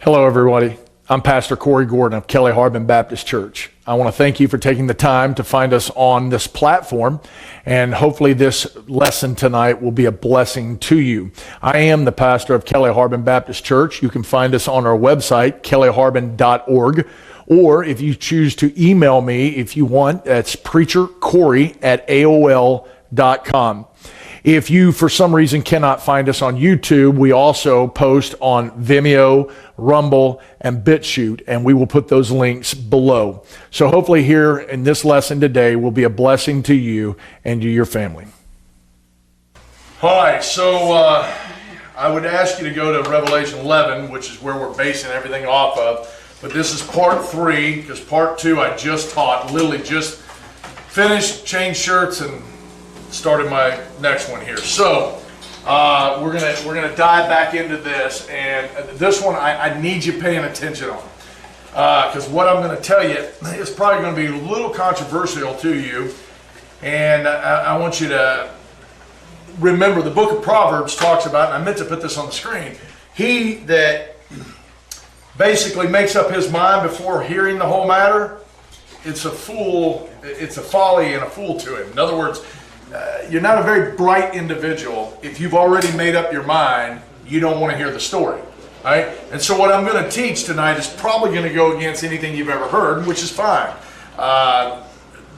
Hello, everybody. I'm Pastor Corey Gordon of Kelly Harbin Baptist Church. I want to thank you for taking the time to find us on this platform, and hopefully this lesson tonight will be a blessing to you. I am the pastor of Kelly Harbin Baptist Church. You can find us on our website, kellyharbin.org, or if you choose to email me if you want, that's preachercorey@aol.com. If you, for some reason, cannot find us on YouTube, we also post on Vimeo, Rumble, and BitChute, and we will put those links below. So hopefully here in this lesson today will be a blessing to you and to your family. All right, so I would ask you to go to Revelation 11, which is where we're basing everything off of. But this is part 3, because part 2 I just taught, literally just finished, changed shirts, and started my next one here. So we're gonna dive back into this, and this one I need you paying attention on, because what I'm going to tell you is probably going to be a little controversial to you, and I want you to remember the book of Proverbs talks about, and I meant to put this on the screen, he that basically makes up his mind before hearing the whole matter, it's a fool, it's a folly and a fool to him. In other words, you're not a very bright individual if you've already made up your mind you don't want to hear the story, right? And so what I'm going to teach tonight is probably going to go against anything you've ever heard, which is fine.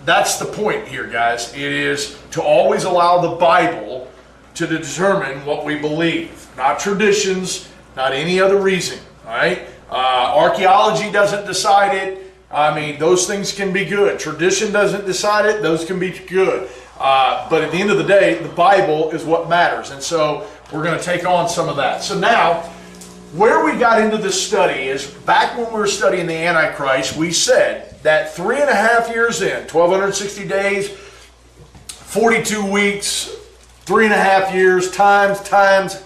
That's the point here, guys. It is to always allow the Bible to determine what we believe, not traditions, not any other reason, right? Archaeology doesn't decide it. I mean, those things can be good. Tradition doesn't decide it. Those can be good. But at the end of the day, the Bible is what matters. And so we're going to take on some of that. So now, where we got into this study is back when we were studying the Antichrist, we said that 3.5 years in, 1,260 days, 42 weeks, 3.5 years, times,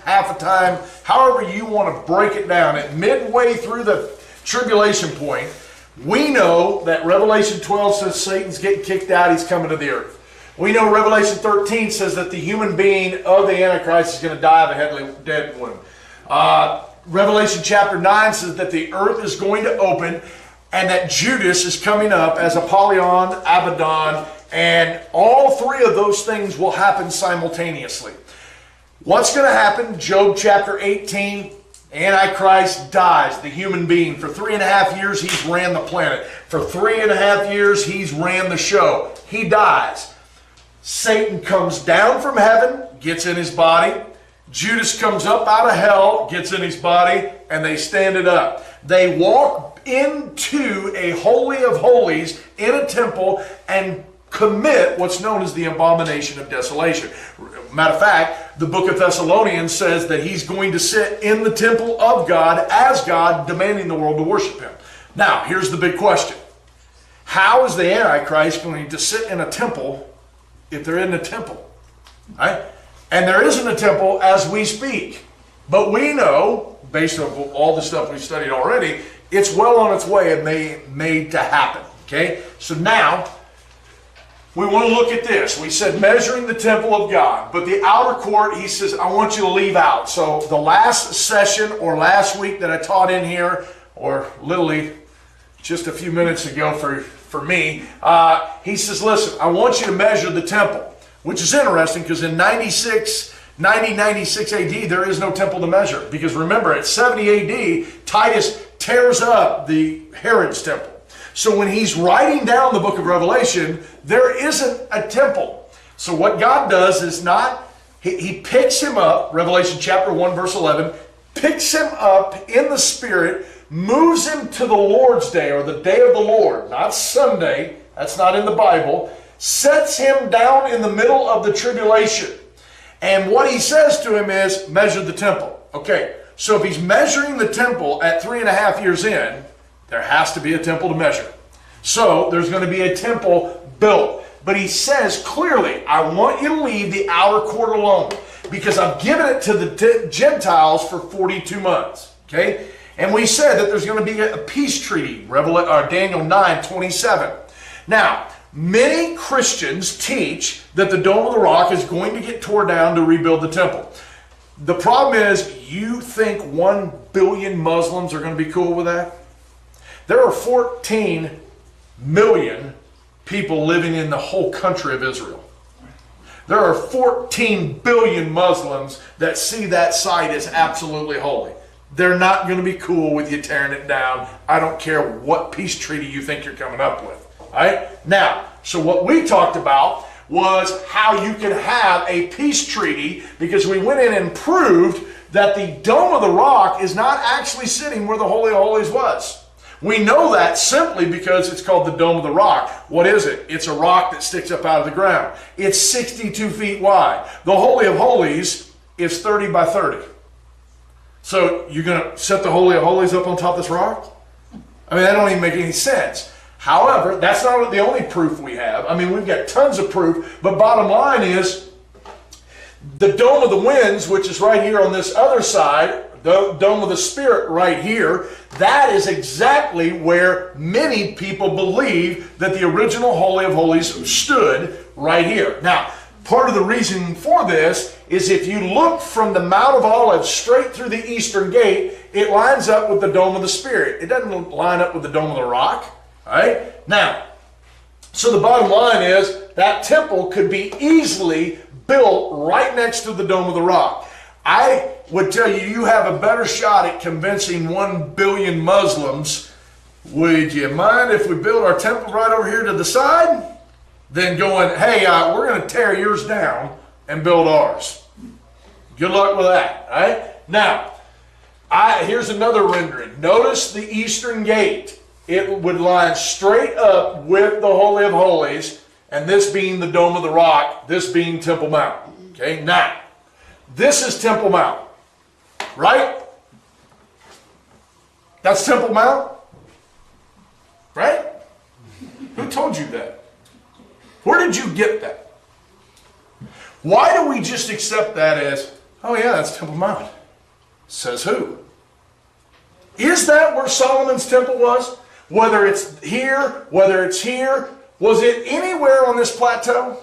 half a time, however you want to break it down, at midway through the tribulation point, we know that Revelation 12 says Satan's getting kicked out, he's coming to the earth. We know Revelation 13 says that the human being of the Antichrist is going to die of a dead wound. Revelation chapter 9 says that the earth is going to open and that Judas is coming up as Apollyon, Abaddon, and all three of those things will happen simultaneously. What's going to happen? Job chapter 18, Antichrist dies, the human being. For 3.5 years, he's ran the planet. For 3.5 years, he's ran the show. He dies. Satan comes down from heaven, gets in his body. Judas comes up out of hell, gets in his body, and they stand it up. They walk into a holy of holies in a temple and commit what's known as the abomination of desolation. Matter of fact, the book of Thessalonians says that he's going to sit in the temple of God as God, demanding the world to worship him. Now, here's the big question. How is the Antichrist going to sit in a temple if they're in the temple, right? And there isn't a temple as we speak. But we know, based on all the stuff we've studied already, it's well on its way and made to happen, okay? So now, we want to look at this. We said measuring the temple of God, but the outer court, he says, I want you to leave out. So the last session or last week that I taught in here, or literally just a few minutes ago for me, he says, listen, I want you to measure the temple, which is interesting because in 96 AD, there is no temple to measure. Because remember, at 70 AD, Titus tears up the Herod's temple. So when he's writing down the book of Revelation, there isn't a temple. So what God does is he picks him up, Revelation chapter 1, verse 11, picks him up in the Spirit, moves him to the Lord's Day, or the day of the Lord, not Sunday, that's not in the Bible, sets him down in the middle of the tribulation. And what he says to him is, measure the temple. Okay, so if he's measuring the temple at 3.5 years in, there has to be a temple to measure. So there's going to be a temple built. But he says clearly, I want you to leave the outer court alone because I've given it to the Gentiles for 42 months. Okay? And we said that there's going to be a peace treaty, Daniel 9:27. Now, many Christians teach that the Dome of the Rock is going to get torn down to rebuild the temple. The problem is, you think 1 billion Muslims are going to be cool with that? There are 14 million people living in the whole country of Israel. There are 14 billion Muslims that see that site as absolutely holy. They're not going to be cool with you tearing it down. I don't care what peace treaty you think you're coming up with. All right? Now, so what we talked about was how you can have a peace treaty, because we went in and proved that the Dome of the Rock is not actually sitting where the Holy of Holies was. We know that simply because it's called the Dome of the Rock. What is it? It's a rock that sticks up out of the ground. It's 62 feet wide. The Holy of Holies is 30 by 30. So you're going to set the Holy of Holies up on top of this rock? I mean, that don't even make any sense. However, that's not the only proof we have. I mean, we've got tons of proof, but bottom line is the Dome of the Winds, which is right here on this other side, the Dome of the Spirit right here, that is exactly where many people believe that the original Holy of Holies stood, right here. Now, part of the reason for this is if you look from the Mount of Olives straight through the eastern gate, it lines up with the Dome of the Spirit. It doesn't line up with the Dome of the Rock. All right? Now, so the bottom line is that temple could be easily built right next to the Dome of the Rock. I would tell you, you have a better shot at convincing 1 billion Muslims, would you mind if we build our temple right over here to the side, than going, hey, we're going to tear yours down and build ours. Good luck with that. All right? Now, here's another rendering. Notice the eastern gate. It would line straight up with the Holy of Holies, and this being the Dome of the Rock, this being Temple Mount. Okay, now, this is Temple Mount, right? That's Temple Mount, right? Who told you that? Where did you get that? Why do we just accept that as, oh yeah, that's Temple Mount? Says who? Is that where Solomon's temple was? Whether it's here, whether it's here, was it anywhere on this plateau?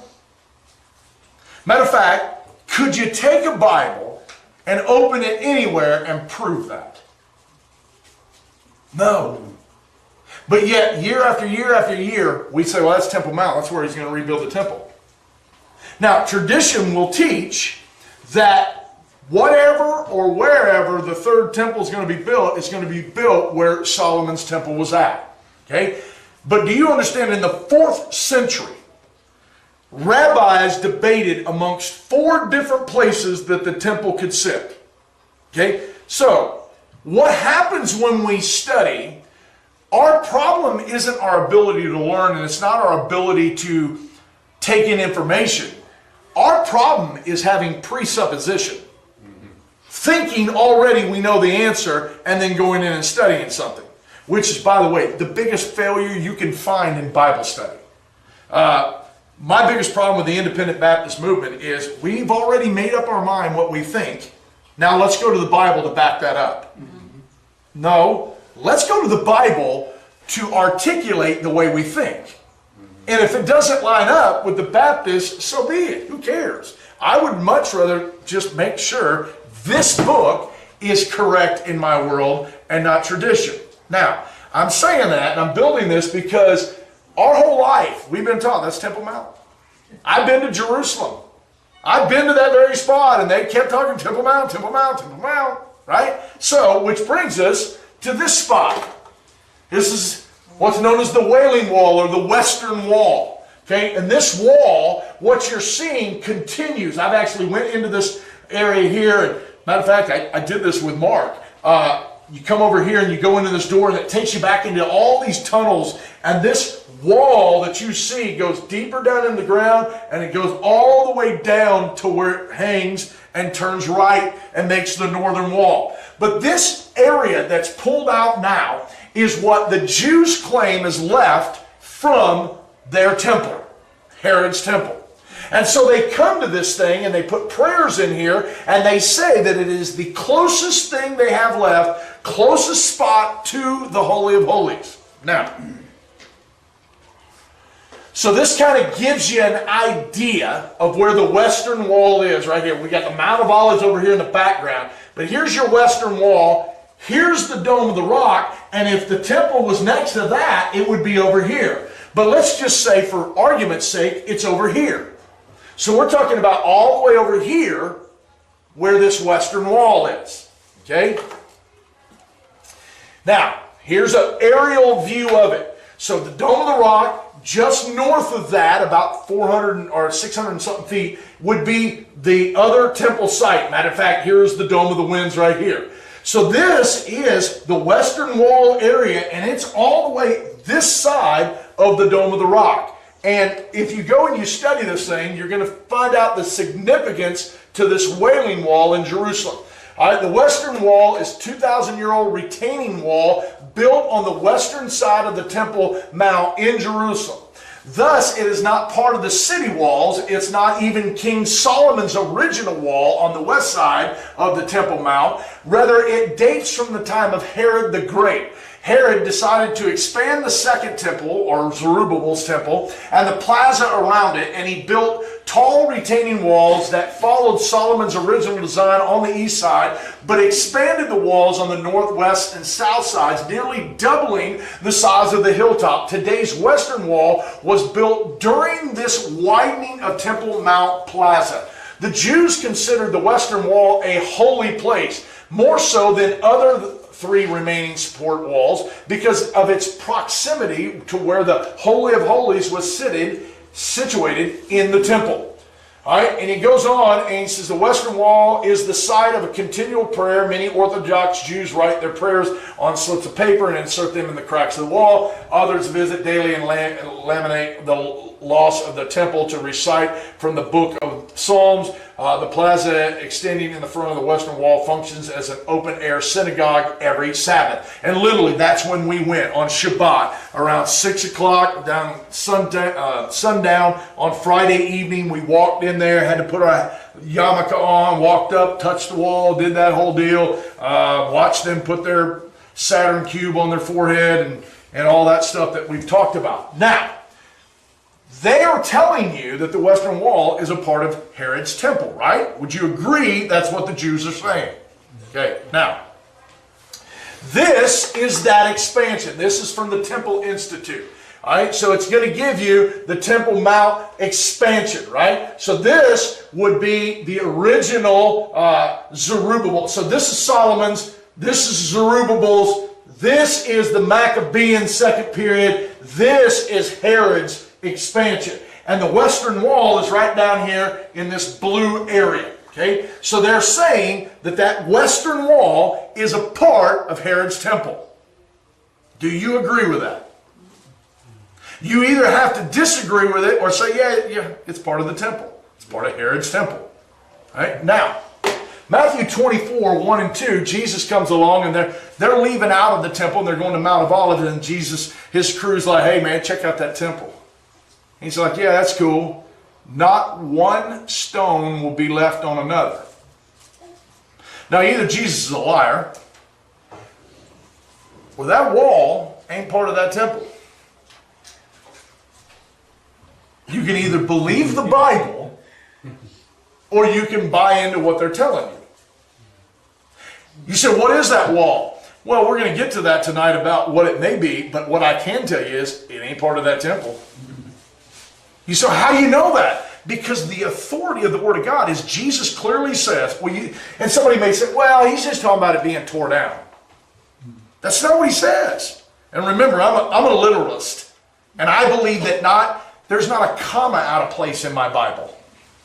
Matter of fact, could you take a Bible and open it anywhere and prove that? No. But yet, year after year after year, we say, well, that's Temple Mount. That's where he's going to rebuild the temple. Now, tradition will teach that whatever or wherever the third temple is going to be built, it's going to be built where Solomon's temple was at. Okay? But do you understand, in the 4th century, rabbis debated amongst 4 different places that the temple could sit. Okay? So, what happens when we study, our problem isn't our ability to learn, and it's not our ability to take in information. Our problem is having presupposition. Thinking already we know the answer, and then going in and studying something. Which is, by the way, the biggest failure you can find in Bible study. My biggest problem with the independent Baptist movement is we've already made up our mind what we think. Now let's go to the Bible to back that up. No, let's go to the Bible to articulate the way we think. And if it doesn't line up with the Baptists, so be it. Who cares? I would much rather just make sure this book is correct in my world and not tradition. Now, I'm saying that, and I'm building this because our whole life we've been taught that's Temple Mount. I've been to Jerusalem. I've been to that very spot, and they kept talking Temple Mount, Temple Mount, Temple Mount, right? So, which brings us to this spot. This is what's known as the Wailing Wall, or the Western Wall. Okay, and this wall, what you're seeing continues. I've actually went into this area here, and matter of fact, I did this with Mark. You come over here and you go into this door, and it takes you back into all these tunnels, and this wall that you see goes deeper down in the ground, and it goes all the way down to where it hangs and turns right and makes the northern wall. But this area that's pulled out now is what the Jews claim is left from their temple, Herod's temple. And so they come to this thing and they put prayers in here, and they say that it is the closest thing they have left, closest spot to the Holy of Holies. Now, So this kind of gives you an idea of where the western wall is right here. We got the Mount of Olives over here in the background. But here's your western wall. Here's the Dome of the Rock. And if the temple was next to that, it would be over here. But let's just say, for argument's sake, it's over here. So we're talking about all the way over here where this western wall is. Okay? Now, here's an aerial view of it. So the Dome of the Rock, just north of that, about 400 or 600 and something feet, would be the other temple site. Matter of fact, here's the Dome of the Winds right here. So this is the western wall area, and it's all the way this side of the Dome of the Rock. And if you go and you study this thing, you're going to find out the significance to this Wailing Wall in Jerusalem. All right, the western wall is 2,000-year-old retaining wall built on the western side of the Temple Mount in Jerusalem. Thus, it is not part of the city walls. It's not even King Solomon's original wall on the west side of the Temple Mount. Rather, it dates from the time of Herod the Great. Herod decided to expand the second temple, or Zerubbabel's temple, and the plaza around it, and he built tall retaining walls that followed Solomon's original design on the east side, but expanded the walls on the northwest and south sides, nearly doubling the size of the hilltop. Today's western wall was built during this widening of Temple Mount Plaza. The Jews considered the western wall a holy place, more so than other three remaining support walls, because of its proximity to where the Holy of Holies was situated in the temple. All right, and he goes on and he says the western wall is the site of a continual prayer. Many Orthodox Jews write their prayers on slips of paper and insert them in the cracks of the wall. Others visit daily and laminate the loss of the temple to recite from the book of Psalms. The plaza extending in the front of the western wall functions as an open-air synagogue every Sabbath. And literally, that's when we went on Shabbat, around 6 o'clock, down sundown on Friday evening. We walked in there, had to put our yarmulke on, walked up, touched the wall, did that whole deal, watched them put their Saturn cube on their forehead and all that stuff that we've talked about. Now, they are telling you that the western wall is a part of Herod's temple, right? Would you agree that's what the Jews are saying? Okay, now, this is that expansion. This is from the Temple Institute. All right, so it's going to give you the Temple Mount expansion, right? So this would be the original Zerubbabel. So this is Solomon's, this is Zerubbabel's, this is the Maccabean second period, this is Herod's expansion. And the western wall is right down here in this blue area. Okay? So they're saying that that western wall is a part of Herod's temple. Do you agree with that? You either have to disagree with it or say, yeah, it's part of the temple. It's part of Herod's temple. All right? Now, Matthew 24, 1 and 2, Jesus comes along and they're leaving out of the temple and they're going to Mount of Olives, and Jesus, his crew's like, hey man, check out that temple. He's like, yeah, that's cool. Not one stone will be left on another. Now, either Jesus is a liar, or that wall ain't part of that temple. You can either believe the Bible, or you can buy into what they're telling you. You say, what is that wall? Well, we're going to get to that tonight about what it may be, but what I can tell you is it ain't part of that temple. You say, how do you know that? Because the authority of the Word of God is Jesus clearly says, and somebody may say, well, he's just talking about it being torn down. That's not what he says. And remember, I'm a literalist, and I believe that there's not a comma out of place in my Bible,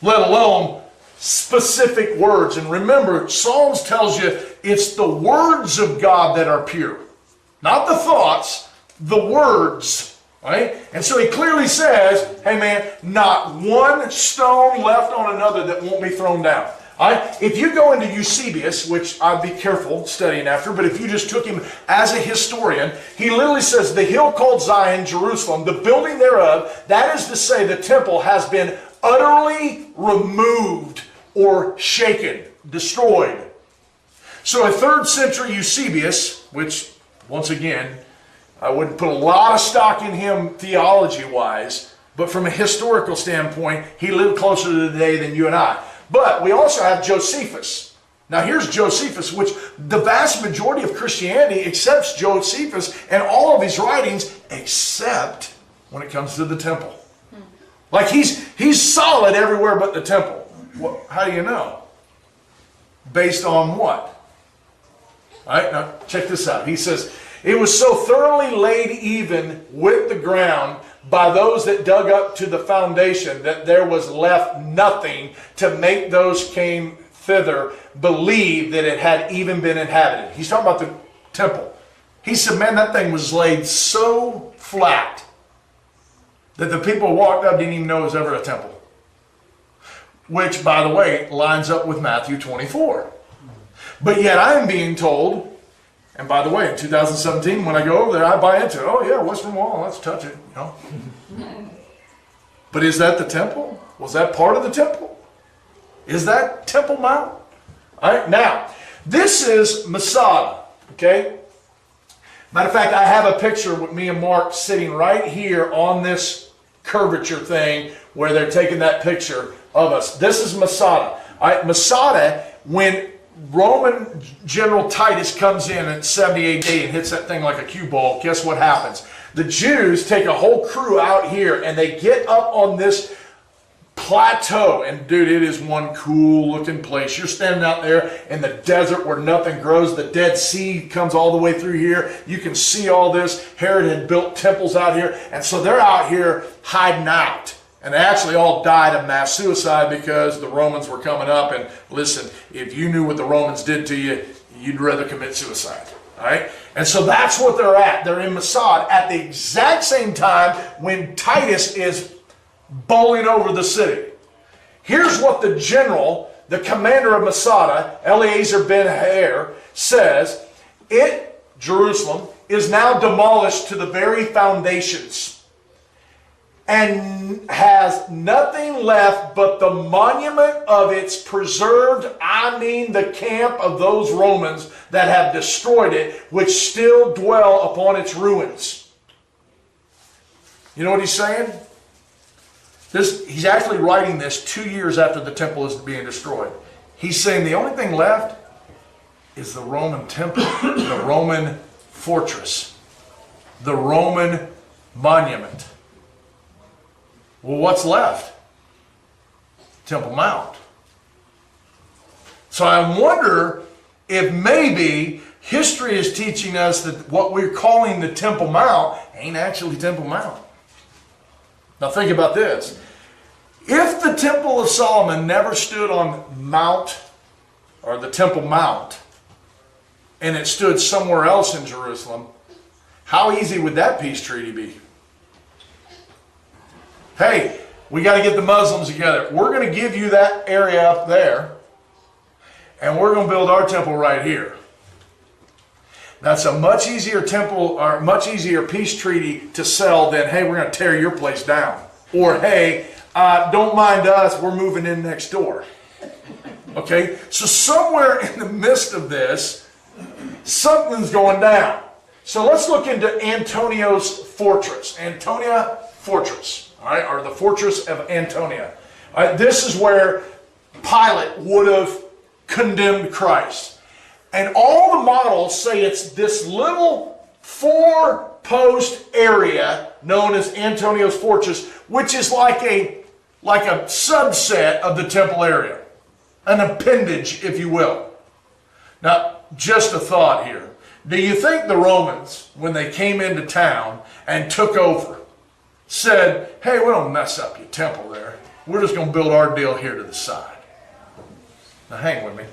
let alone specific words. And remember, Psalms tells you it's the words of God that are pure, not the thoughts, the words. Right? And so he clearly says, hey man, not one stone left on another that won't be thrown down. All right? If you go into Eusebius, which I'd be careful studying after, but if you just took him as a historian, he literally says the hill called Zion, Jerusalem, the building thereof, that is to say the temple has been utterly removed or shaken, destroyed. So a 3rd century Eusebius, which once again, I wouldn't put a lot of stock in him theology-wise, But from a historical standpoint, he lived closer to the day than you and I. But we also have Josephus. Now here's Josephus, which the vast majority of Christianity accepts Josephus and all of his writings, except when it comes to the temple. Like he's solid everywhere but the temple. Well, how do you know? Based on what? All right, now check this out. He says, it was so thoroughly laid even with the ground by those that dug up to the foundation that there was left nothing to make those came thither believe that it had even been inhabited. He's talking about the temple. He said, man, that thing was laid so flat that the people who walked up didn't even know it was ever a temple. Which, by the way, lines up with Matthew 24. But yet I am being told, and by the way, in 2017, when I go over there, I buy into it. Oh yeah, Western Wall, let's touch it. You know? But is that the temple? Was that part of the temple? Is that Temple Mount? All right, now, this is Masada, okay? Matter of fact, I have a picture with me and Mark sitting right here on this curvature thing where they're taking that picture of us. This is Masada. All right, Masada, when Roman General Titus comes in at 70 AD and hits that thing like a cue ball, guess what happens? The Jews take a whole crew out here and they get up on this plateau, and dude, it is one cool looking place. You're standing out there in the desert where nothing grows. The Dead Sea comes all the way through here. You can see all this. Herod had built temples out here, and so they're out here hiding out. And they actually all died of mass suicide because the Romans were coming up. And listen, if you knew what the Romans did to you, you'd rather commit suicide. All right? And so that's what they're at. They're in Masada at the exact same time when Titus is bowling over the city. Here's what the general, the commander of Masada, Eleazar ben Hair, says: Jerusalem, is now demolished to the very foundations, and has nothing left but the monument of its preserved, the camp of those Romans that have destroyed it, which still dwell upon its ruins. You know what he's saying? He's actually writing this 2 years after the temple is being destroyed. He's saying the only thing left is the Roman temple, the Roman fortress, the Roman monument. Well, what's left? Temple Mount. So I wonder if maybe history is teaching us that what we're calling the Temple Mount ain't actually Temple Mount. Now think about this. If the Temple of Solomon never stood on Mount, or the Temple Mount, and it stood somewhere else in Jerusalem, how easy would that peace treaty be? Hey, we got to get the Muslims together. We're going to give you that area up there, and we're going to build our temple right here. That's a much easier temple, or much easier peace treaty to sell than, hey, we're going to tear your place down. Or, hey, don't mind us, we're moving in next door. Okay? So somewhere in the midst of this, something's going down. So let's look into Antonio's fortress. Antonia Fortress. All right? Or the fortress of Antonia. All right? This is where Pilate would have condemned Christ. And all the models say it's this little 4-post area known as Antonio's Fortress, which is like a subset of the temple area. An appendage, if you will. Now, just a thought here. Do you think the Romans, when they came into town and took over, said, hey, we don't mess up your temple there. We're just going to build our deal here to the side. Now, hang with me.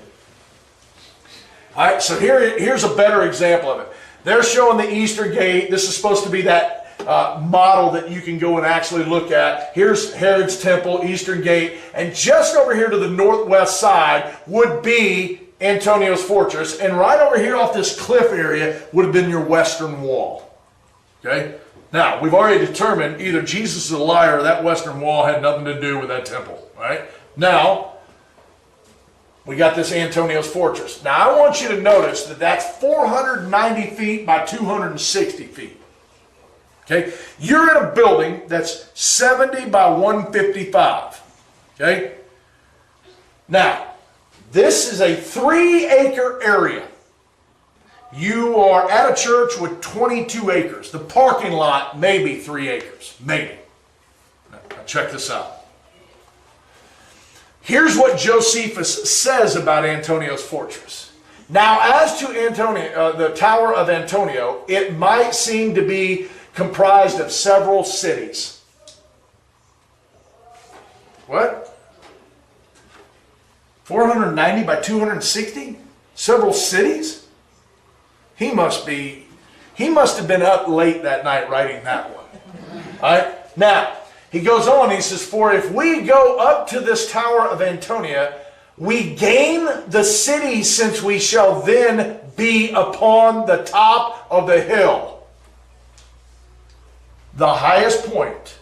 All right, so here's a better example of it. They're showing the Eastern Gate. This is supposed to be that model that you can go and actually look at. Here's Herod's Temple, Eastern Gate, and just over here to the northwest side would be Antonio's Fortress, and right over here off this cliff area would have been your Western Wall. Okay? Now, we've already determined either Jesus is a liar or that Western Wall had nothing to do with that temple. Right? Now, we got this Antonio's Fortress. Now, I want you to notice that that's 490 feet by 260 feet. Okay? You're in a building that's 70 by 155. Okay? Now, this is a 3-acre area. You are at a church with 22 acres. The parking lot may be 3 acres. Maybe. Now, check this out. Here's what Josephus says about Antonio's fortress. Now, as to the Tower of Antonio, it might seem to be comprised of several cities. What? 490 by 260? Several cities? He must have been up late that night writing that one. All right? Now, he goes on, he says, for if we go up to this Tower of Antonia, we gain the city, since we shall then be upon the top of the hill. The highest point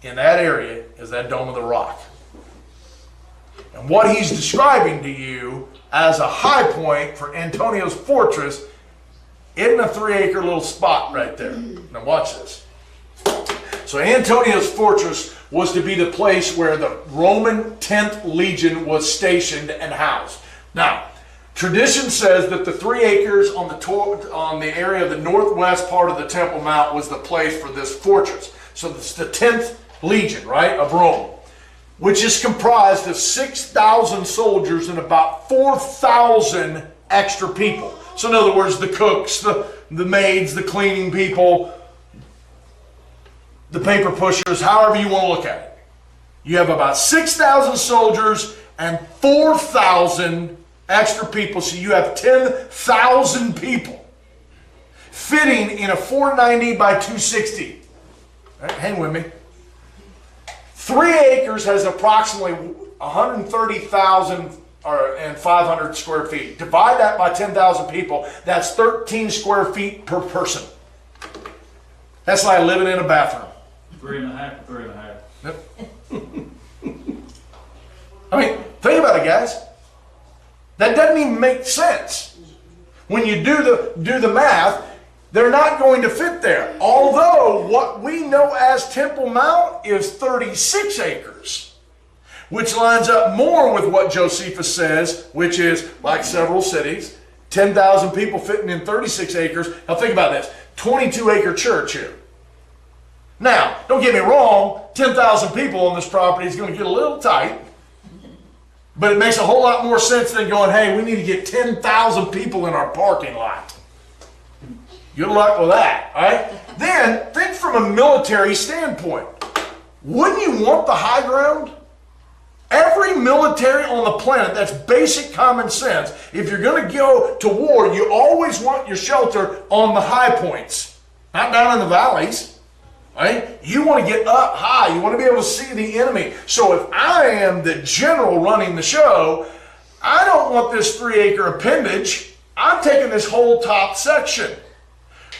in that area is that Dome of the Rock. And what he's describing to you as a high point for Antonio's fortress isn't a 3-acre little spot right there. Now watch this. So Antonio's fortress was to be the place where the Roman 10th Legion was stationed and housed. Now, tradition says that the 3 acres on the area of the northwest part of the Temple Mount was the place for this fortress. So it's the 10th Legion, right, of Rome, which is comprised of 6,000 soldiers and about 4,000 extra people. So in other words, the cooks, the maids, the cleaning people, the paper pushers, however you want to look at it. You have about 6,000 soldiers and 4,000 extra people, so you have 10,000 people fitting in a 490 by 260. Right, hang with me. 3 acres has approximately 130,000 and 500 square feet. Divide that by 10,000 people, that's 13 square feet per person. That's like living in a bathroom. 3.5 to 3.5. Yep. I mean, think about it, guys. That doesn't even make sense. When you do the math, they're not going to fit there. Although what we know as Temple Mount is 36 acres, which lines up more with what Josephus says, which is like several cities, 10,000 people fitting in 36 acres. Now think about this, 22-acre church here. Now, don't get me wrong, 10,000 people on this property is going to get a little tight, but it makes a whole lot more sense than going, hey, we need to get 10,000 people in our parking lot. Good luck with that, all right? Then, think from a military standpoint. Wouldn't you want the high ground? Every military on the planet, that's basic common sense. If you're going to go to war, you always want your shelter on the high points, not down in the valleys. Right? You want to get up high. You want to be able to see the enemy. So if I am the general running the show, I don't want this 3-acre appendage. I'm taking this whole top section,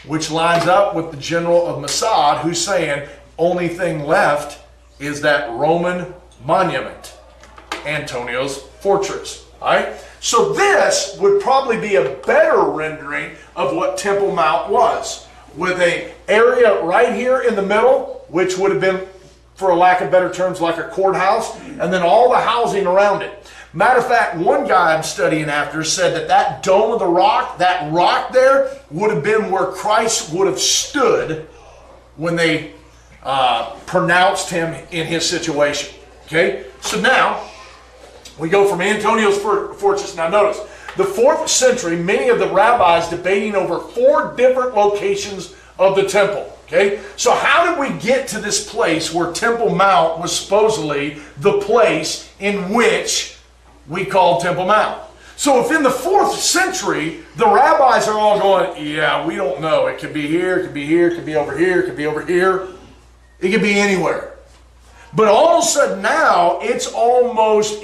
which lines up with the general of Mossad, who's saying only thing left is that Roman monument, Antonio's fortress. All right? So this would probably be a better rendering of what Temple Mount was, with an area right here in the middle, which would have been, for a lack of better terms, like a courthouse, and then all the housing around it. Matter of fact, one guy I'm studying after said that Dome of the Rock, that rock there, would have been where Christ would have stood when they pronounced him in his situation. Okay? So now, we go from Antonio's fortress. Now notice, the 4th century, many of the rabbis debating over 4 different locations of the temple. Okay? So how did we get to this place where Temple Mount was supposedly the place in which we call Temple Mount? So if in the 4th century, the rabbis are all going, yeah, we don't know. It could be here, it could be here, it could be over here, it could be over here. It could be anywhere. But all of a sudden now, it's almost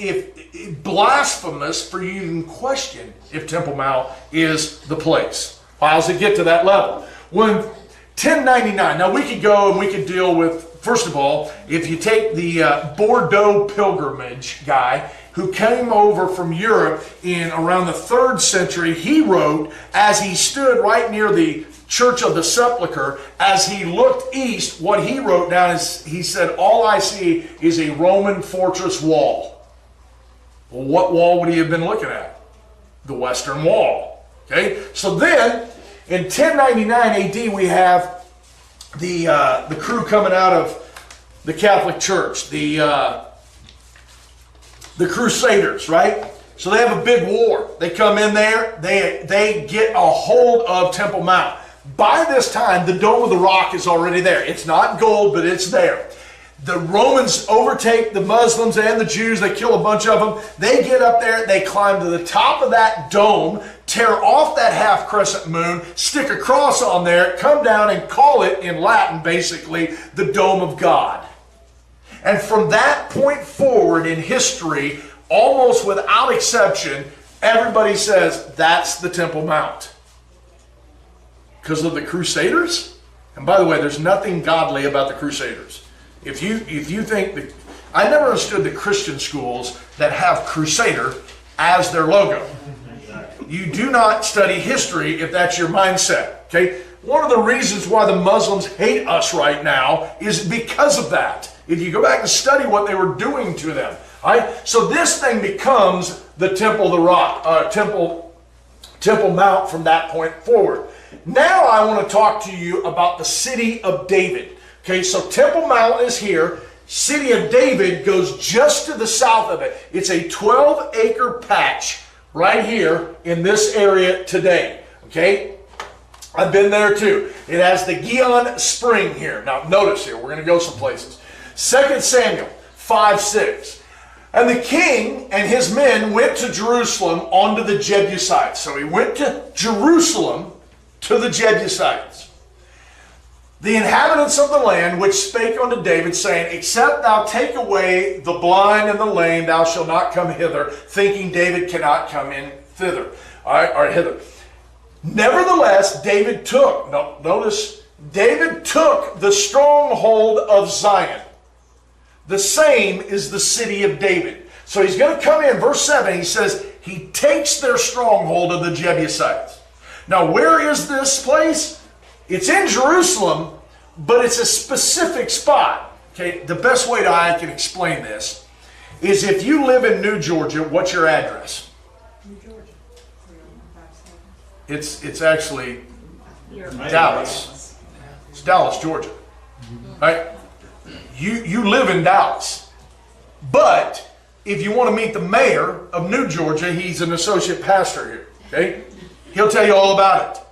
blasphemous for you to even question if Temple Mount is the place. How does it get to that level? When 1099, now we could go and we could deal with, first of all, if you take the Bordeaux pilgrimage guy who came over from Europe in around the 3rd century, he wrote, as he stood right near the Church of the Sepulchre, as he looked east, what he wrote down is, he said, all I see is a Roman fortress wall. Well, what wall would he have been looking at? The Western Wall. Okay, so then in 1099 AD we have the crew coming out of the Catholic Church, the Crusaders, right? So they have a big war. They come in there, they get a hold of Temple Mount. By this time, the Dome of the Rock is already there. It's not gold, but it's there. The Romans overtake the Muslims and the Jews. They kill a bunch of them. They get up there. They climb to the top of that dome, tear off that half crescent moon, stick a cross on there, come down and call it, in Latin, basically, the Dome of God. And from that point forward in history, almost without exception, everybody says that's the Temple Mount. Because of the Crusaders? And by the way, there's nothing godly about the Crusaders. If you think I never understood the Christian schools that have Crusader as their logo. You do not study history if that's your mindset. Okay? One of the reasons why the Muslims hate us right now is because of that. If you go back and study what they were doing to them. All right? So this thing becomes the Temple of the Rock, Temple Mount from that point forward. Now I want to talk to you about the city of David. Okay, so Temple Mount is here. City of David goes just to the south of it. It's a 12-acre patch right here in this area today. Okay, I've been there too. It has the Gihon Spring here. Now notice here, we're going to go some places. 2 Samuel 5:6. And the king and his men went to Jerusalem unto the Jebusites. So he went to Jerusalem to the Jebusites. The inhabitants of the land which spake unto David, saying, except thou take away the blind and the lame, thou shalt not come hither, thinking David cannot come in thither. All right, or hither. Nevertheless, David took, notice, David took the stronghold of Zion. The same is the city of David. So he's going to come in, verse 7, he says, he takes their stronghold of the Jebusites. Now, where is this place? It's in Jerusalem, but it's a specific spot. Okay, the best way that I can explain this is if you live in New Georgia, what's your address? New Georgia. It's actually Dallas. It's Dallas, Georgia. Right? You live in Dallas. But if you want to meet the mayor of New Georgia, he's an associate pastor here. Okay? He'll tell you all about it.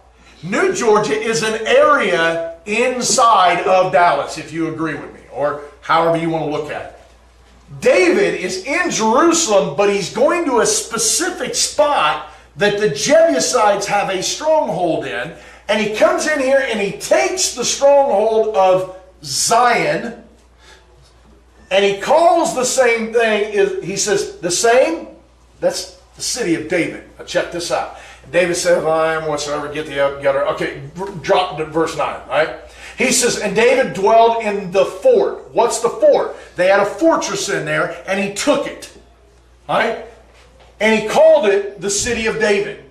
New Georgia is an area inside of Dallas, if you agree with me, or however you want to look at it. David is in Jerusalem, but he's going to a specific spot that the Jebusites have a stronghold in, and he comes in here and he takes the stronghold of Zion, and he calls the same thing, he says, the same, that's the city of David. Now check this out. David said, I am whatsoever, get the gutter. Okay, drop to verse 9, right? He says, and David dwelled in the fort. What's the fort? They had a fortress in there, and he took it. Right? And he called it the city of David.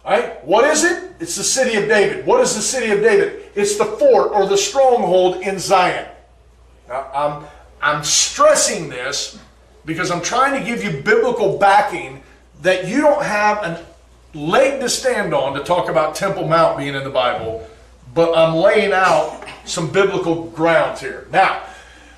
Right? What is it? It's the city of David. What is the city of David? It's the fort or the stronghold in Zion. Now, I'm stressing this because I'm trying to give you biblical backing that you don't have an leg to stand on to talk about Temple Mount being in the Bible, but I'm laying out some biblical grounds here. Now,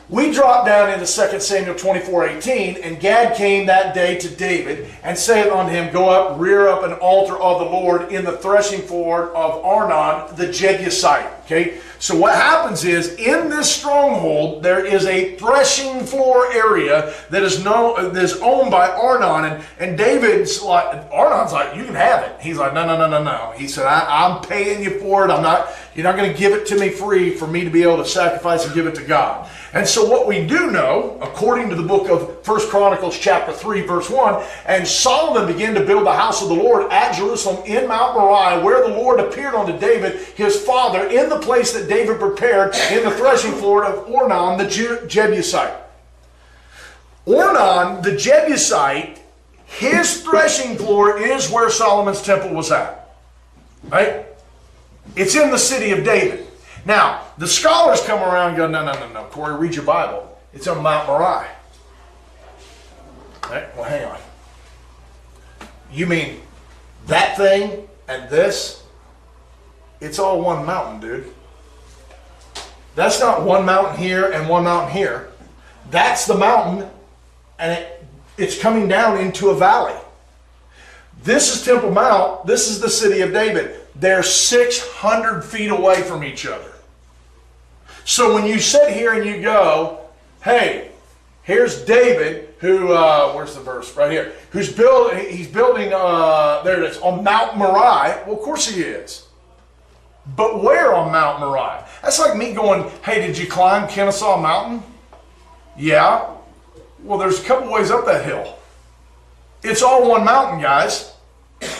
we drop down into 2 Samuel 24:18, and Gad came that day to David, and saith unto him, go up, rear up an altar of the Lord in the threshing floor of Arnon the Jebusite. Okay, so what happens is, in this stronghold, there is a threshing floor area that is owned by Arnon, and David's like, Arnon's like, you can have it. He's like, no. He said, I'm paying you for it. You're not going to give it to me free for me to be able to sacrifice and give it to God. And so what we do know, according to the book of 1 Chronicles chapter 3, verse 1, and Solomon began to build the house of the Lord at Jerusalem in Mount Moriah, where the Lord appeared unto David, his father, in the place that David prepared in the threshing floor of Ornan the Jebusite. Ornan the Jebusite, his threshing floor is where Solomon's temple was at. Right? It's in the city of David. Now, the scholars come around and go, no, Corey, read your Bible. It's on Mount Moriah. Right? Well, hang on. You mean that thing and this? It's all one mountain, dude. That's not one mountain here and one mountain here. That's the mountain, and it's coming down into a valley. This is Temple Mount. This is the city of David. They're 600 feet away from each other. So when you sit here and you go, hey, here's David, who, where's the verse? Right here. He's building, there it is, on Mount Moriah. Well, of course he is. But where on Mount Moriah? That's like me going, hey, did you climb Kennesaw Mountain? Yeah. Well, there's a couple ways up that hill. It's all one mountain, guys.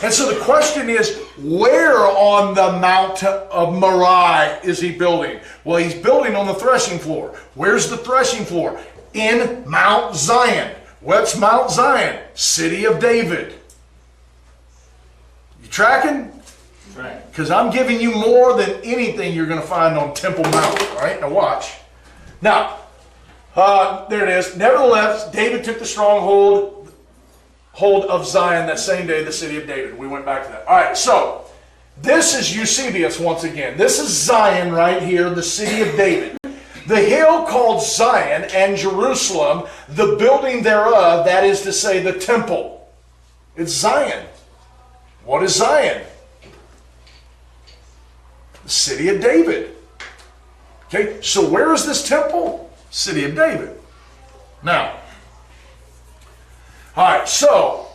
And so the question is, where on the Mount of Moriah is he building? Well, he's building on the threshing floor. Where's the threshing floor? In Mount Zion. What's Mount Zion? City of David. You tracking? Right. Because I'm giving you more than anything you're going to find on Temple Mount. All right, now watch. Now, there it is. Nevertheless, David took the stronghold of Zion that same day, the city of David. We went back to that. All right, so this is Eusebius once again. This is Zion right here, the city of David. The hill called Zion and Jerusalem, the building thereof, that is to say, the temple. It's Zion. What is Zion? The city of David. Okay, so where is this temple? City of David. Now, all right, so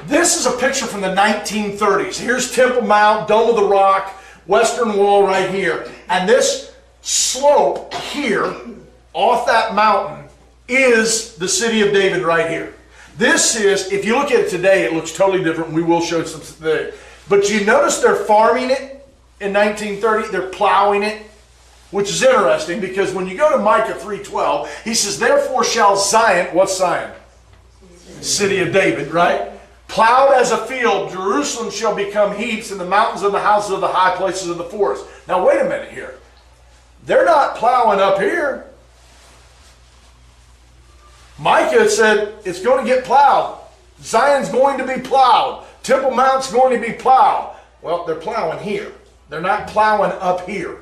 this is a picture from the 1930s. Here's Temple Mount, Dome of the Rock, Western Wall right here. And this slope here, off that mountain, is the city of David right here. This is, if you look at it today, it looks totally different. We will show some today. But you notice they're farming it in 1930. They're plowing it, which is interesting because when you go to Micah 3:12, he says, therefore shall Zion, what's Zion? City of David, right? Plowed as a field, Jerusalem shall become heaps, and the mountains and the houses of the high places of the forest. Now wait a minute here. They're not plowing up here. Micah said it's going to get plowed. Zion's going to be plowed. Temple Mount's going to be plowed. Well, they're plowing here. They're not plowing up here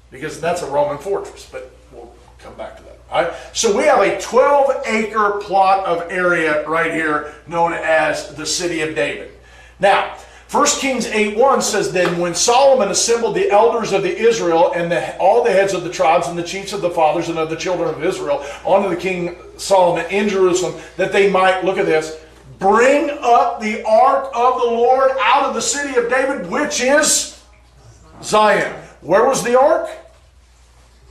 because that's a Roman fortress, but we'll come back to that. All right? So we have a 12-acre plot of area right here known as the city of David. Now, 1 Kings 8:1 says, then when Solomon assembled the elders of the Israel and all the heads of the tribes and the chiefs of the fathers and of the children of Israel unto the king Solomon in Jerusalem, that they might, look at this, bring up the ark of the Lord out of the city of David, which is Zion. Where was the ark?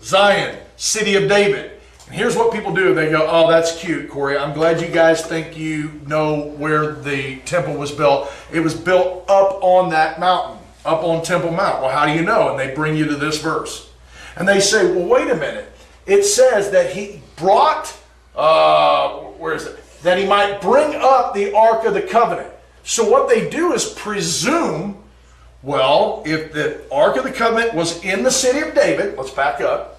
Zion, city of David. And here's what people do. They go, oh, that's cute, Corey. I'm glad you guys think you know where the temple was built. It was built up on that mountain, up on Temple Mount. Well, how do you know? And they bring you to this verse. And they say, well, wait a minute. It says that he brought, where is it? That he might bring up the Ark of the Covenant. So what they do is presume, well, if the Ark of the Covenant was in the city of David, let's back up.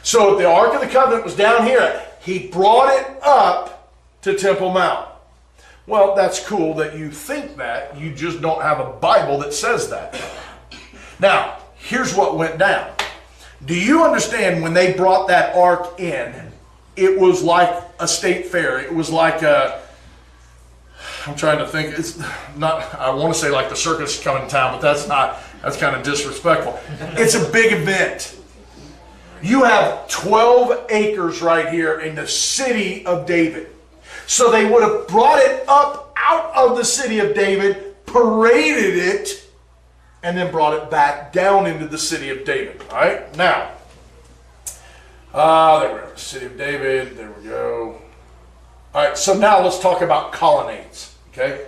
So if the Ark of the Covenant was down here, he brought it up to Temple Mount. Well, that's cool that you think that. You just don't have a Bible that says that. Now, here's what went down. Do you understand when they brought that ark in, it was like a state fair. It was like a, I'm trying to think, it's not, I want to say like the circus coming to town, but that's not, that's kind of disrespectful. It's a big event. You have 12 acres right here in the city of David. So they would have brought it up out of the city of David, paraded it, and then brought it back down into the city of David. All right, now, there we go, city of David, there we go. All right, so now let's talk about colonnades, okay?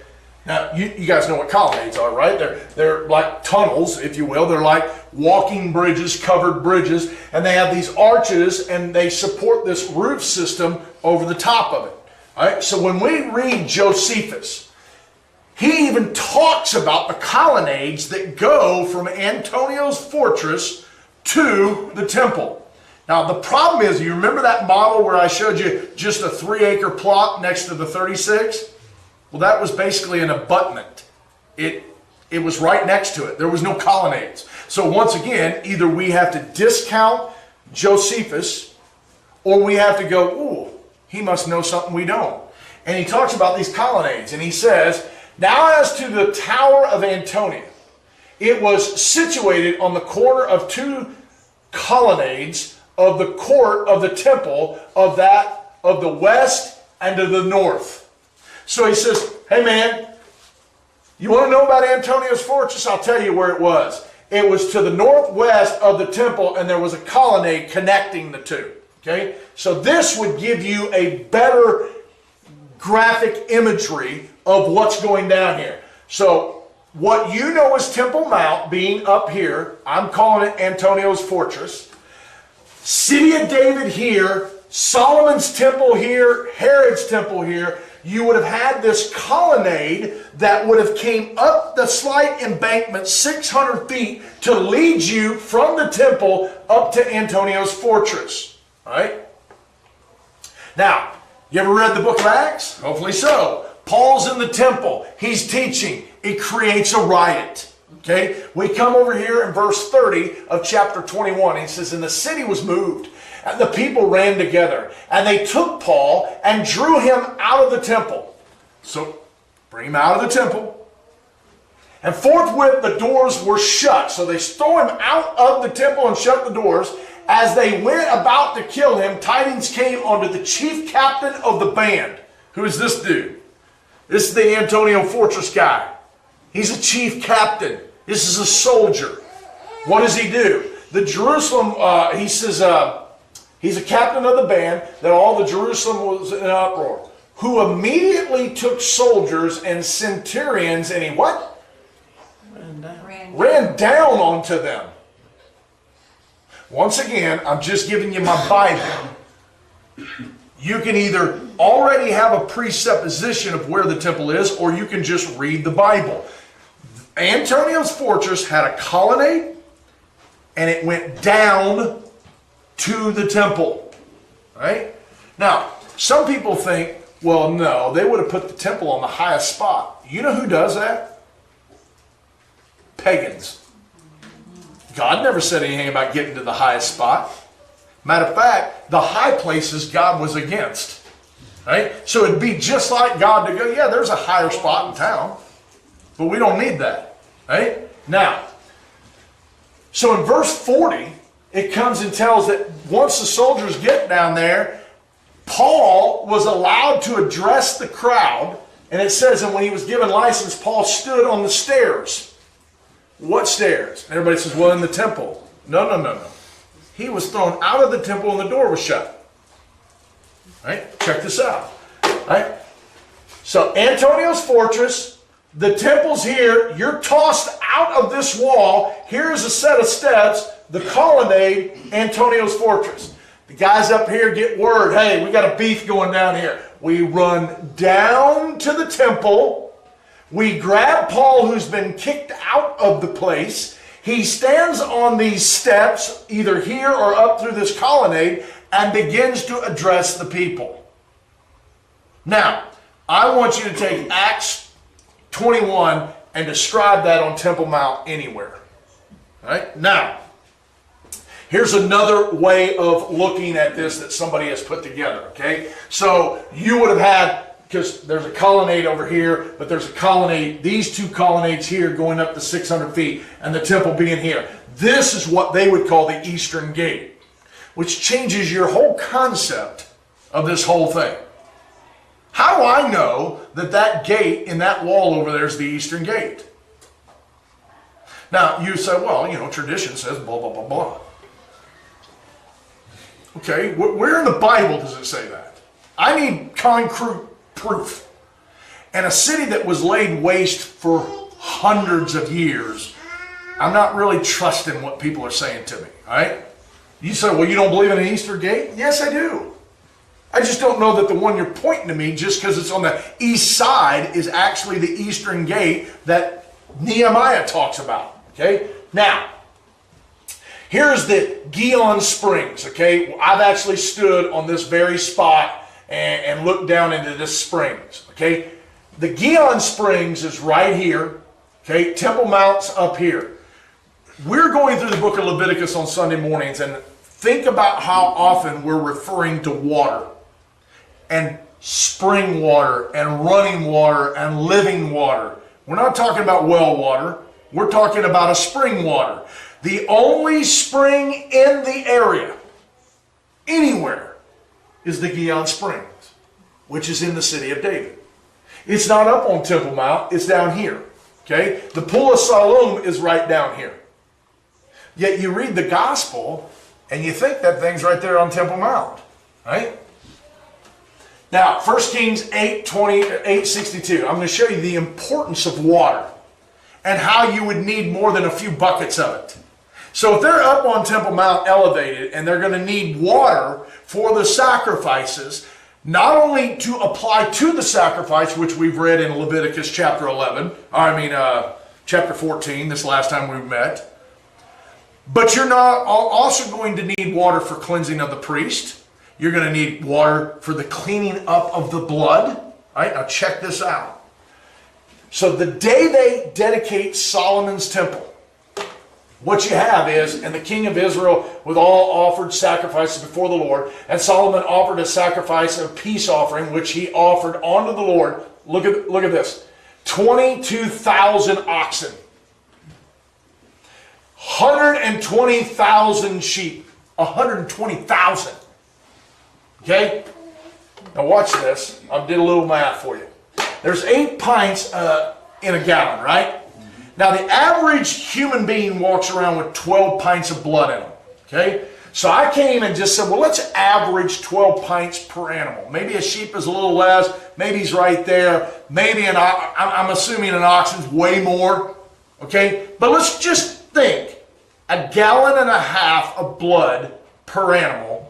Now, you guys know what colonnades are, right? They're like tunnels, if you will. They're like walking bridges, covered bridges, and they have these arches, and they support this roof system over the top of it. All right? So when we read Josephus, He even talks about the colonnades that go from Antonia's fortress to the temple. Now, the problem is, you remember that model where I showed you just a 3-acre plot next to the 36? Well, that was basically an abutment. It was right next to it. There was no colonnades. So once again, either we have to discount Josephus, or we have to go, ooh, he must know something we don't. And he talks about these colonnades, and he says, now as to the Tower of Antonia, it was situated on the corner of 2 colonnades of the court of the temple of the west and of the north. So he says, hey man, you want to know about Antonia's fortress? I'll tell you where it was. It was to the northwest of the temple, and there was a colonnade connecting the two. Okay? So this would give you a better graphic imagery of what's going down here. So what you know as Temple Mount being up here, I'm calling it Antonia's fortress. City of David here, Solomon's temple here, Herod's temple here. You would have had this colonnade that would have came up the slight embankment 600 feet to lead you from the temple up to Antonia's fortress. All right? Now, you ever read the book of Acts? Hopefully so. Paul's in the temple. He's teaching. It creates a riot. Okay? We come over here in verse 30 of chapter 21. He says, and the city was moved, and the people ran together, and they took Paul and drew him out of the temple. So, bring him out of the temple. And forthwith the doors were shut. So they throw him out of the temple and shut the doors. As they went about to kill him, tidings came unto the chief captain of the band. Who is this dude? This is the Antonia Fortress guy. He's a chief captain. This is a soldier. What does he do? The Jerusalem, he says, he's a captain of the band, that all the Jerusalem was in uproar, who immediately took soldiers and centurions, and he what? Ran down onto them. Once again, I'm just giving you my Bible. You can either already have a presupposition of where the temple is, or you can just read the Bible. Antonia's fortress had a colonnade, and it went down to the temple. Right? Now, some people think, well, no, they would have put the temple on the highest spot. You know who does that? Pagans. God never said anything about getting to the highest spot. Matter of fact, the high places God was against. Right? So it'd be just like God to go, yeah, there's a higher spot in town, but we don't need that. Right? Now, so in verse 40, it comes and tells that once the soldiers get down there, Paul was allowed to address the crowd, and it says, and when he was given license, Paul stood on the stairs. What stairs? Everybody says, well, in the temple. No. He was thrown out of the temple and the door was shut. Right? Check this out. Right? So Antonia's fortress, the temple's here, you're tossed out of this wall, here's a set of steps, the colonnade, Antonia's fortress. The guys up here get word, hey, we got a beef going down here. We run down to the temple, we grab Paul, who's been kicked out of the place, he stands on these steps, either here or up through this colonnade, and begins to address the people. Now, I want you to take Acts 21 and describe that on Temple Mount anywhere. All right? Now, here's another way of looking at this that somebody has put together. Okay? So you would have had, because there's a colonnade over here, but there's a colonnade, these two colonnades here going up to 600 feet, and the temple being here. This is what they would call the Eastern Gate, which changes your whole concept of this whole thing. How do I know that that gate in that wall over there is the Eastern Gate? Now, you say, well, you know, tradition says blah, blah, blah, blah. Okay, where in the Bible does it say that? I need concrete proof. And a city that was laid waste for hundreds of years, I'm not really trusting what people are saying to me, all right? You say, well, you don't believe in an Eastern Gate? Yes, I do. I just don't know that the one you're pointing to me, just because it's on the east side, is actually the eastern gate that Nehemiah talks about. Okay? Now, here's the Gihon Springs. Okay? I've actually stood on this very spot and looked down into this springs. Okay? The Gihon Springs is right here. Okay? Temple Mount's up here. We're going through the book of Leviticus on Sunday mornings, and think about how often we're referring to water and spring water and running water and living water. We're not talking about well water. We're talking about a spring water. The only spring in the area, anywhere, is the Gihon Springs, which is in the city of David. It's not up on Temple Mount. It's down here. Okay? The Pool of Siloam is right down here. Yet you read the gospel and you think that thing's right there on Temple Mount. Right? Now, 1 Kings 8:62. I'm going to show you the importance of water and how you would need more than a few buckets of it. So if they're up on Temple Mount elevated and they're going to need water for the sacrifices, not only to apply to the sacrifice, which we've read in Leviticus chapter 14, this last time we met, but you're not also going to need water for cleansing of the priest. You're going to need water for the cleaning up of the blood. All right, now check this out. So the day they dedicate Solomon's temple, what you have is, and the king of Israel with all offered sacrifices before the Lord, and Solomon offered a sacrifice of peace offering, which he offered unto the Lord. Look at this. 22,000 oxen. 120,000 sheep. 120,000. Okay? Now watch this. I did a little math for you. There's 8 pints in a gallon, right? Now the average human being walks around with 12 pints of blood in them. Okay? So I came and just said, well, let's average 12 pints per animal. Maybe a sheep is a little less. Maybe he's right there. Maybe I'm assuming an oxen's way more. Okay? But let's just think. 1.5 gallons of blood per animal.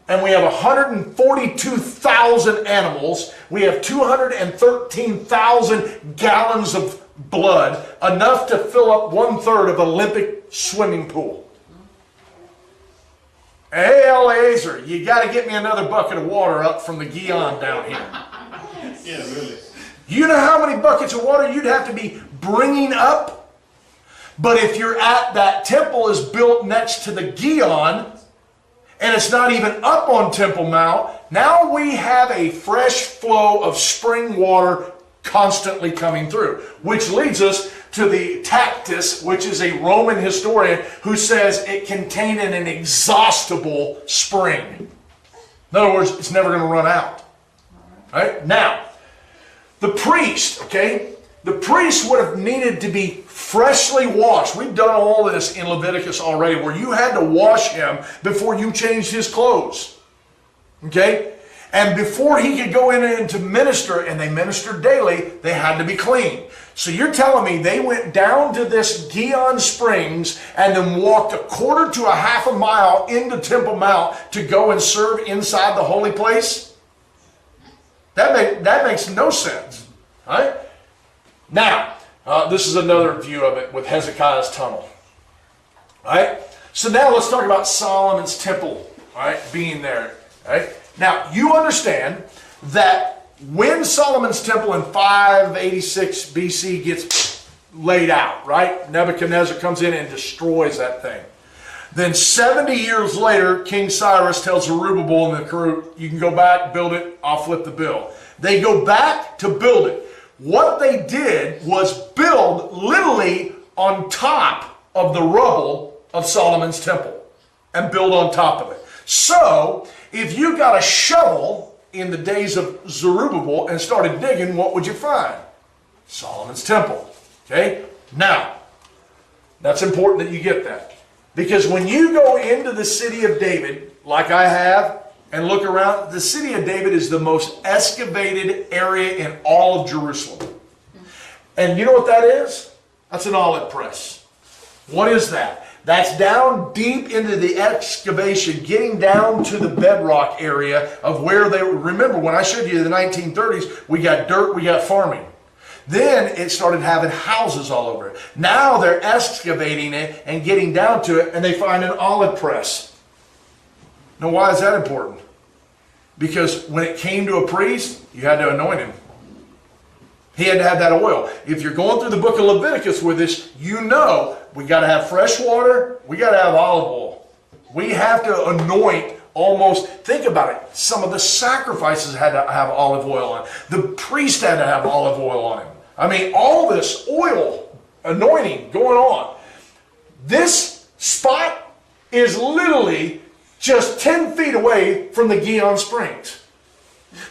And we have 142,000 animals. We have 213,000 gallons of blood, enough to fill up 1/3 of an Olympic swimming pool. Hey, Eleazar, you got to get me another bucket of water up from the Gihon down here. Yeah, really. You know how many buckets of water you'd have to be bringing up? But if you're at that temple is built next to the Gihon, and it's not even up on Temple Mount, now we have a fresh flow of spring water constantly coming through. Which leads us to the Tacitus, which is a Roman historian who says it contained an inexhaustible spring. In other words, it's never going to run out. All right? Now, the priest, okay? The priest would have needed to be freshly washed. We've done all this in Leviticus already, where you had to wash him before you changed his clothes. Okay? And before he could go in and to minister, and they ministered daily, they had to be clean. So you're telling me they went down to this Gihon Springs and then walked 1/4 to 1/2 mile into Temple Mount to go and serve inside the holy place? That makes no sense. All right? Now, this is another view of it with Hezekiah's tunnel. All right? So now let's talk about Solomon's temple, all right, being there. All right? Now, you understand that when Solomon's temple in 586 BC gets laid out, right? Nebuchadnezzar comes in and destroys that thing. Then 70 years later, King Cyrus tells Zerubbabel and the crew, you can go back, build it, I'll flip the bill. They go back to build it. What they did was build literally on top of the rubble of Solomon's temple and build on top of it. So, if you got a shovel in the days of Zerubbabel and started digging, what would you find? Solomon's temple. Okay? Now, that's important that you get that. Because when you go into the city of David, like I have, and look around, the city of David is the most excavated area in all of Jerusalem. And you know what that is? That's an olive press. What is that? That's down deep into the excavation, getting down to the bedrock area of where they were. Remember, when I showed you the 1930s, we got dirt, we got farming. Then it started having houses all over it. Now they're excavating it and getting down to it, and they find an olive press. Now, why is that important? Because when it came to a priest, you had to anoint him. He had to have that oil. If you're going through the book of Leviticus with this, you know we got to have fresh water, we got to have olive oil. We have to anoint almost, think about it, some of the sacrifices had to have olive oil on. The priest had to have olive oil on him. I mean, all this oil anointing going on. This spot is literally just 10 feet away from the Gihon Springs.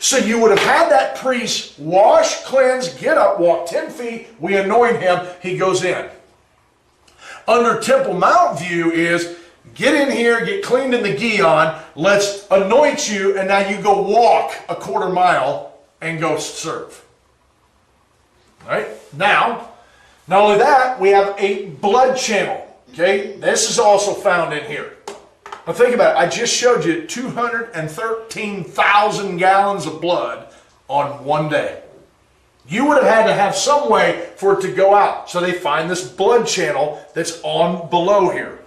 So you would have had that priest wash, cleanse, get up, walk 10 feet, we anoint him, he goes in. Under Temple Mount view is, get in here, get cleaned in the Gihon, let's anoint you, and now you go walk a quarter mile and go serve. All right? Now, not only that, we have a blood channel. Okay? This is also found in here. Now think about it. I just showed you 213,000 gallons of blood on one day. You would have had to have some way for it to go out. So they find this blood channel that's on below here.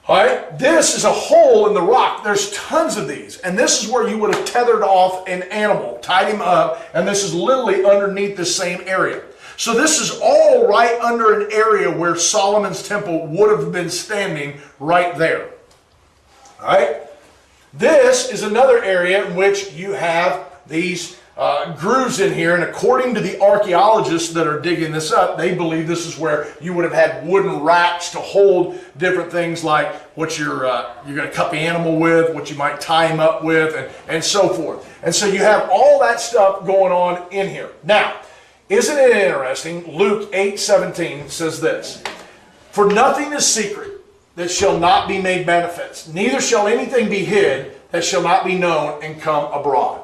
All right, this is a hole in the rock. There's tons of these. And this is where you would have tethered off an animal, tied him up, and this is literally underneath the same area. So this is all right under an area where Solomon's temple would have been standing right there. All right, this is another area in which you have these grooves in here, and according to the archaeologists that are digging this up, they believe this is where you would have had wooden racks to hold different things like what you're going to cut the animal with, what you might tie him up with, and so forth. And so you have all that stuff going on in here. Now, isn't it interesting? Luke 8:17 says this, "For nothing is secret that shall not be made manifest, neither shall anything be hid that shall not be known and come abroad."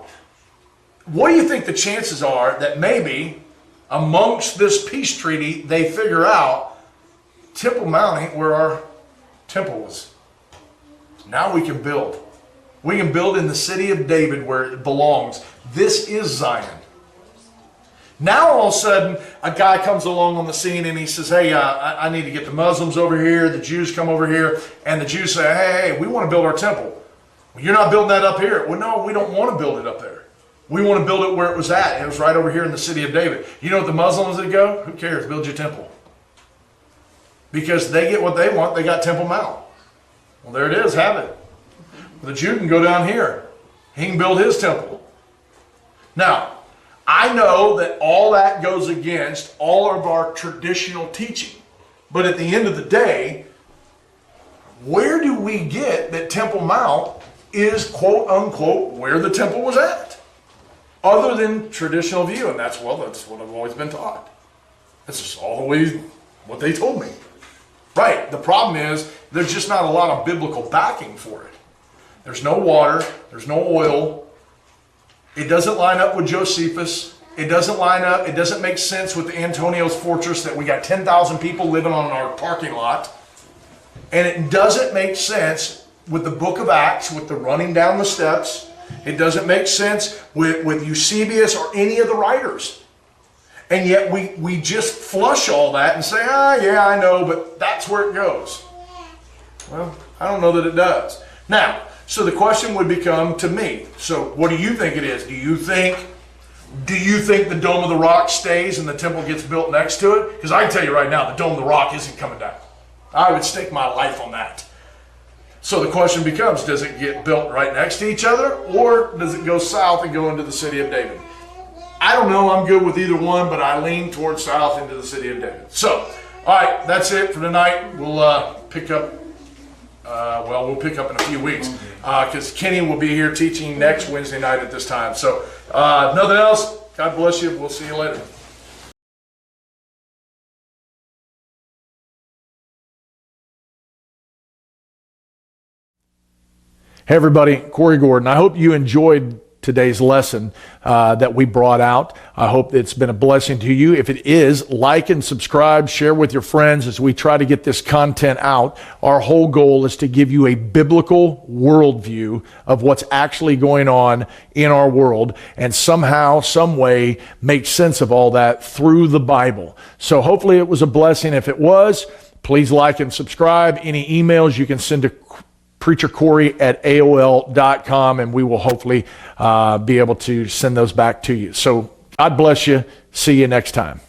What do you think the chances are that maybe amongst this peace treaty they figure out Temple Mount ain't where our temple was? Now we can build. We can build in the city of David where it belongs. This is Zion. Now all of a sudden a guy comes along on the scene and he says, hey, I need to get the Muslims over here, the Jews come over here, and the Jews say, hey, we want to build our temple. Well, you're not building that up here. Well, no, we don't want to build it up there. We want to build it where it was at. It was right over here in the city of David. You know what the Muslims would go? Who cares? Build your temple. Because they get what they want. They got Temple Mount. Well, there it is. Have it. The Jew can go down here. He can build his temple. Now, I know that all that goes against all of our traditional teaching. But at the end of the day, where do we get that Temple Mount is, quote unquote, where the temple was at? Other than traditional view, and that's what I've always been taught. That's just all the way what they told me. Right, the problem is there's just not a lot of biblical backing for it. There's no water, there's no oil. It doesn't line up with Josephus. It doesn't line up, it doesn't make sense with the Antonia Fortress that we got 10,000 people living on our parking lot. And it doesn't make sense with the book of Acts, with the running down the steps. It doesn't make sense with Eusebius or any of the writers. And yet we just flush all that and say, yeah, I know, but that's where it goes. Well, I don't know that it does. Now, so the question would become to me, so what do you think it is? Do you think the Dome of the Rock stays and the temple gets built next to it? Because I can tell you right now, the Dome of the Rock isn't coming down. I would stake my life on that. So the question becomes, does it get built right next to each other, or does it go south and go into the city of David? I don't know. I'm good with either one, but I lean towards south into the city of David. So, all right, that's it for tonight. We'll pick up. We'll pick up in a few weeks because Kenny will be here teaching next Wednesday night at this time. So, if nothing else, God bless you. We'll see you later. Hey everybody, Corey Gordon. I hope you enjoyed today's lesson that we brought out. I hope it's been a blessing to you. If it is, like and subscribe, share with your friends as we try to get this content out. Our whole goal is to give you a biblical worldview of what's actually going on in our world and somehow, some way make sense of all that through the Bible. So hopefully it was a blessing. If it was, please like and subscribe. Any emails you can send to preachercorey@aol.com, and we will hopefully be able to send those back to you. So God bless you. See you next time.